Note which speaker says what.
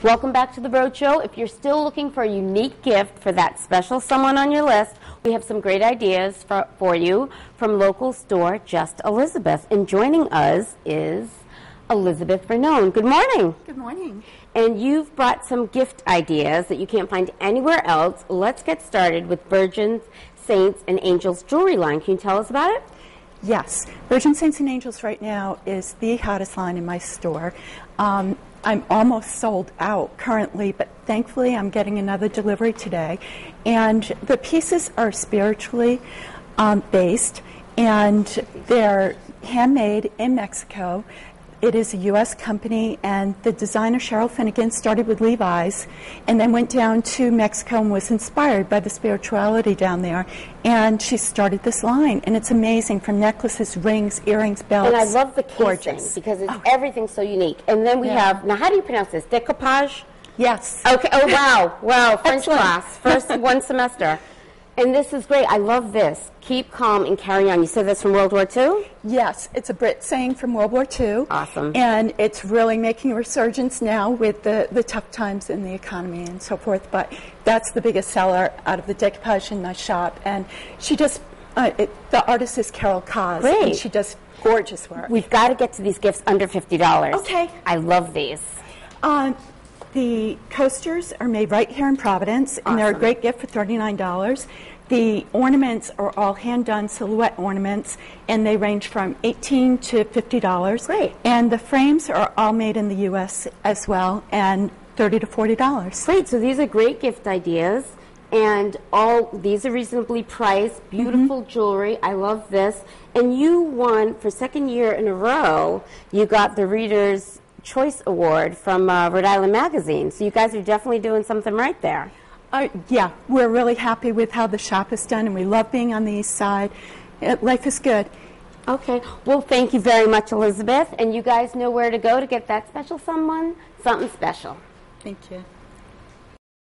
Speaker 1: Welcome back to the Broad Show. If you're still looking for a unique gift for that special someone on your list, we have some great ideas for you from local store Just Elizabeth. And joining us is Elizabeth Vernone. Good morning.
Speaker 2: Good morning.
Speaker 1: And you've brought some gift ideas that you can't find anywhere else. Let's get started with Virgin Saints and Angels jewelry line. Can you tell us about it?
Speaker 2: Yes. Virgin Saints and Angels right now is the hottest line in my store. I'm almost sold out currently, but thankfully I'm getting another delivery today. And the pieces are spiritually based, and they're handmade in Mexico. It is a U.S. company, and the designer Cheryl Finnegan started with Levi's and then went down to Mexico and was inspired by the spirituality down there. And she started this line, and it's amazing, from necklaces, rings, earrings, belts.
Speaker 1: And I love the casing
Speaker 2: Gorgeous.
Speaker 1: because everything's so unique. And then we have, now how do you pronounce this? Decoupage?
Speaker 2: Yes.
Speaker 1: Okay. Oh, wow. Wow. French
Speaker 2: Excellent.
Speaker 1: class. First one semester. And this is great. I love this. Keep calm and carry on. You said that's from World War II?
Speaker 2: Yes, it's a Brit saying from World War II.
Speaker 1: Awesome.
Speaker 2: And it's really making a resurgence now with the tough times in the economy and so forth. But that's the biggest seller out of the decoupage in my shop. And she just, the artist is Carol Kaz.
Speaker 1: Great.
Speaker 2: And she does gorgeous work.
Speaker 1: We've got to get to these gifts under $50.
Speaker 2: Okay.
Speaker 1: I love these.
Speaker 2: The coasters are made right here in Providence, and they're a
Speaker 1: Awesome.
Speaker 2: great gift for $39. The ornaments are all hand-done silhouette ornaments, and they range from $18 to $50.
Speaker 1: Great.
Speaker 2: And the frames are all made in the U.S. as well, and $30 to $40.
Speaker 1: Great. So these are great gift ideas. And all these are reasonably priced, beautiful jewelry. I love this. And you won, for second year in a row, you got the Reader's Choice Award from Rhode Island Magazine. So you guys are definitely doing something right there.
Speaker 2: Yeah, we're really happy with how the shop is done, and we love being on the east side. Life is good.
Speaker 1: Okay. Well, thank you very much, Elizabeth. And you guys know where to go to get that special someone, something special.
Speaker 2: Thank you.